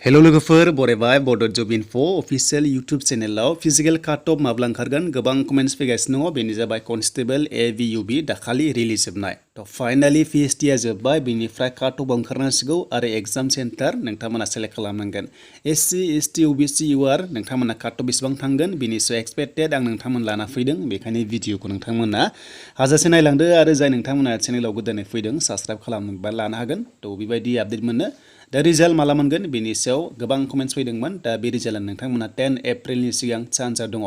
hello लोगोफोर बरायबाय बड' जब info अफिशियेल YouTube चेनेलाव physical काटअफ माब्ला ओंखारगोन गोबां कमेन्ट्स फैगासिनो दङ बेनो जाबाय कनस्टेबल AVUB दाखालि रिलिज जोबनाय थ' फाइनालि PST आ जोब्बाय बेनिफ्राय काटअफ ओंखारनांसिगौ आरो एग्जाम सेन्टार नोंथांमोना सेलेक्ट खालामनांगोन SC ST OBC UR नोंथांमोना काटअफ बेसेबां थांगोन बेनि सायाव एक्सपेक्टेड आं नोंथांमोन लाना फैदों बेखायनो भिडिअखौ नोंथांमोना हाजासे नायलांदो आरो जाय नोंथांमोना चेनेलाव गोदानै फैदों साबस्क्राइब खालामनोबा लानो हागोन थ' बेबायदि आपडेट मोनो दा रिजाल्ट माला मोनगोन बेनि सायाव गोबां कमेन्ट्स फैदोंमोन दा बे रिजाल्टआ नोंथांमोना 10 एप्रिलनि सिगां चान्सआ दङ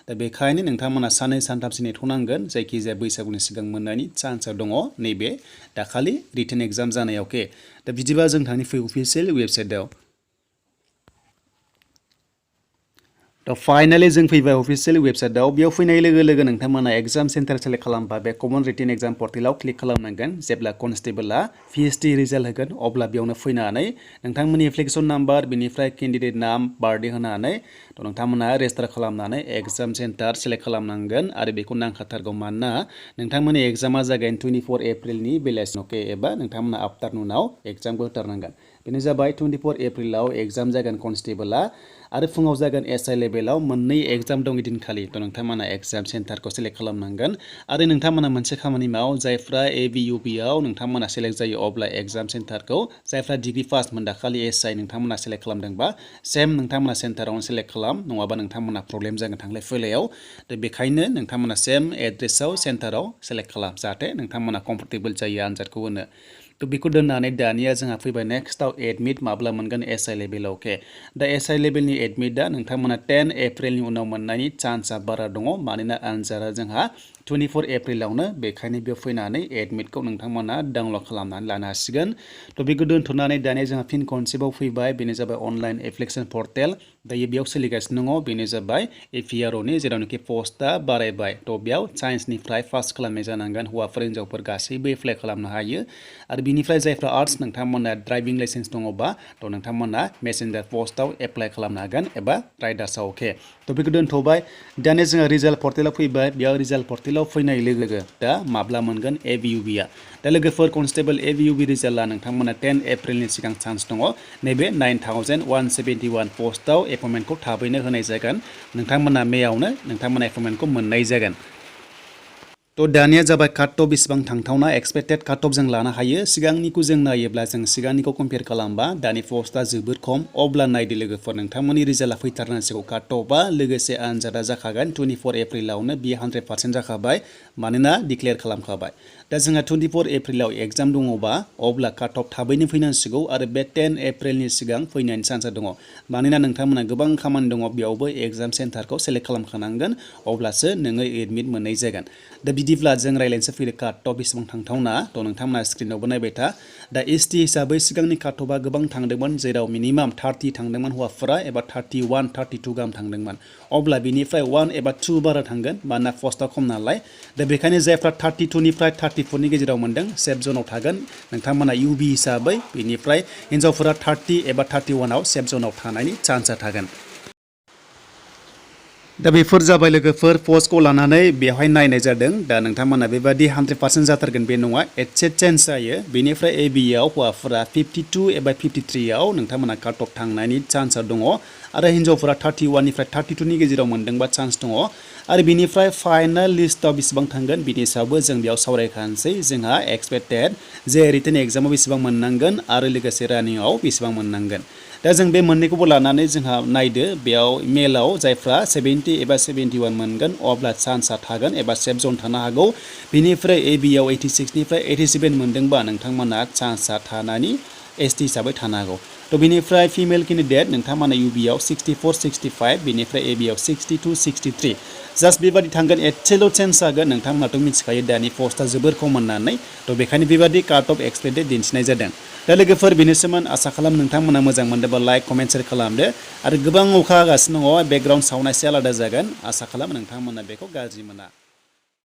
दा बेखायनो नोंथांमोना साननै सानथामसो नेथ'नांगोन जायखिजाया बैसागुनि सिगां मोननायनि चान्सआ दङ नैबे दाखालि रिटेन एग्जाम जानायाव के दा बिदिबा जों थांनि अफिशियेल वेबसाइटआव दा फाइनालि जों फैबाय अफिशियेल वेबसाइटआव बेयाव फैनाय लोगो लोगो नोंथांमोना एग्जाम सेन्टार सेलेक्ट खालामबा बे कमन रिटेन एग्जाम पर्टेलाव क्लिक खालामनांगोन जेब्ला कनस्टेबलआ PST रिजाल्ट होगोन अब्ला बेयावनो फैनानै नोंथांमोननि एप्लिकेसन नाम्बार बेनिफ्राय केन्डिडेट नाम बार्थडे होनानै थ' नोंथांमोना रेजिस्टार खालामनानै एग्जाम सेन्टार सेलेक्ट खालामनांगोन आरो बेखौ नांखाथारगौ मानोना नोंथांमोननि एग्जामा जागोन 24 एप्रिलनि बेलासियाव के एबा नोंथांमोना आफ्टारनुनाव एग्जामखौ होथारनांगोन बेनो जाबाय 24 एप्रिलाव एग्जाम जागोन कनस्टेबलआ आरो फुङाव जागोन SI लेभेलाव मोननै एग्जाम दं इदिनखालि थ' नोंथांमोना एग्जाम सेन्टारखौ सेलेक्ट खालामनांगोन आरो नोंथांमोना मोनसे खामानि माव जायफ्रा AVUB आव नोंथांमोना सेलेक्ट जायो अब्ला एग्जाम सेन्टारखौ जायफ्रा डिग्री पास मोन दाखालि SI नोंथांमोना सेलेक्ट खालामदोंबा सेम नोंथांमोना सेन्टारावनो सेलेक्ट खालाम नङाबा नोंथांमोना प्रब्लेम जागोन थांलाय फैलायाव थ' बेखायनो नोंथांमोना सेम एड्रेसाव सेन्टाराव सेलेक्ट खालाम जाहाथे नोंथांमोना कम्फर्टेबल जायो आनजादखौ होनो थ' बेखौ दोननानै दानिया जोंहा फैबाय नेक्स्टआव एडमिट माब्ला मोनगोन SI लेभेलाव के दा SI लेभेलनि एडमिटआ नोंथांमोना 10 एप्रिलनि उनाव मोननायनि चान्सआ बारा दङ मानोना आनजादा जोंहा 24 एप्रिलावनो बेखायनो बेयाव फैनानै एडमिटखौ नोंथांमोना डाउनलड खालामनानै लानो हासिगोन थ' बेखौ दोनथ'नानै दानिया जोंहा फिन खनसेबाव फैबाय बेनो जाबाय अनलाइन एप्लिकेसन पर्टेल दायो बेयाव सोलिगासिनो दङ बेनो जाबाय APROनि जेरावनोखि पस्टआ बारायबाय थ' बेयाव साइन्सनिफ्राय पास खालामनाय जानांगोन हौवाफोर हिन्जावफोर गासैबो एप्लाइ खालामनो हायो आरो बिनिफ्राय जायफ्रा आर्ट्स नोंथांमोना ड्राइभिं लाइसेन्स दङबा थ' नोंथांमोना मेसेन्जार पस्टआव एप्लाइ खालामनो हागोन एबा राइडार्सआव के थ' बेखौ दोनथ'बाय दानिया जोंहा रिजाल्ट पर्टेलाव फैबाय बेयाव रिजाल्ट पर्टेलाव फैनाय लोगो लोगो दा माब्ला मोनगोन AVUB आ दा लोगोफोर कनस्टेबल AVUB रिजाल्टआ नोंथांमोना 10 एप्रिलनि सिगां चान्स दङ नैबे 9171 पस्टआव एपइन्टमेन्टखौ थाबैनो होनाय जागोन नोंथांमोना मेआवनो नोंथांमोना एपइन्टमेन्टखौ मोननाय जागोन थ' दानिया जाबाय काटअफ बेसेबां थांथावना एक्सपेक्टेड काटअफ जों लानो हायो सिगांनिखौ जों नायोब्ला जों सिगांनिखौ कम्पेयार खालामबा दानि पस्टआ जोबोद खम अब्ला नायदो लोगोफोर नोंथांमोननि रिजाल्टआ फैथारनांसिगौ काटअफआ लोगोसे आनजादा जाखागोन 24 एप्रिलावनो बियो 100% जाखाबाय मानोना डिक्लेयार खालामखाबाय दा जोंहा 24 एप्रिलाव एग्जाम दङबा अब्ला काटअफ थाबैनो फैनांसिगौ आरो बे 10 एप्रिलनि सिगां फैनायनि चान्सआ दङ मानोना नोंथांमोना गोबां खामानि दङ बेयावबो एग्जाम सेन्टारखौ सेलेक्ट खालामखानांगोन अब्लासो नोङो एडमिट मोननाय जागोन दा बिदिब्ला जों रायलायनोसै फैदो काटअफ बेसेबां थांथावना थ' नोंथांमोना स्क्रिनावबो नायबाय था दा ST हिसाबै सिगांनि काटअफआ गोबां थांदोंमोन जेराव मिनिमाम 30 थांदोंमोन हौवाफोरा एबा 31 32 गाहाम थांदोंमोन अब्ला बिनिफ्राय 1 एबा 2 बारा थांगोन मानोना पस्टआ खम नालाय दा बेखायनो जायफ्रा 32 निफ्राय 34 नि गेजेराव मोनदों सेफ जनाव थागोन नोंथांमोना UB हिसाबै बेनिफ्राय हिन्जावफोरा 30 एबा 31 आव सेफ जनाव थानायनि चान्सआ थागोन दा बेफोर जाबाय लोगोफोर पस्टखौ लानानै बेवहाय नायनाय जादों दा नोंथांमोना बेबादि 100% जाथारगोन बे नङा एसे चेन्ज जायो बेनिफ्राय AB आव हौवाफोरा 52 एबा 53 आव नोंथांमोना काटअफ थांनायनि चान्सआ दङ आरो हिन्जावफोरा 31 निफ्राय 32 नि गेजेराव मोनदोंबा चान्स दङ आरो बिनिफ्राय फाइनाल लिस्टआव बेसेबां थांगोन बिनि सायावबो जों बेयाव सावरायखानोसै जोंहा एक्सपेक्टेड जे रिटेन एग्जामाव बेसेबां मोननांगोन आरो लोगोसे रानिंआव बेसेबां मोननांगोन दा जों बे मोननैखौबो लानानै जोंहा नायदो बेयाव मेलाव जायफ्रा 70 एबा 71 मोनगोन अब्ला चान्सआ थागोन एबा सेफ जन थानो हागौ बिनिफ्राय AB आव 86 निफ्राय 87 मोनदोंबा नोंथांमोना चान्सआ थानानै ST हिसाबै थानो हागौ थ' बिनिफ्राय फिमेल केन्डिडेट नोंथांमोना UB आव 64 65 बिनिफ्राय AB आव 62 63 जास्ट बेबादि थांगोन एसेल' चेन्ज जागोन नोंथांमोनाथ' मिथिखायो दानि पस्टआ जोबोर खम होननानै थ' बेखायनो बेबादि काटअफ एक्सपेक्टेड दिन्थिनाय जादों दा लोगोफोर बेनोसैमोन आसा खालाम नोंथांमोना मोजां मोनदोंबा लाइक कमेन्ट शेयार खालामदो आरो गोबां अखा हागासिनो दङ बेकग्राउन्ड साउन्डआ एसे आलादा जागोन आसा खालाम नोंथांमोना बेखौ गाज्रि मोना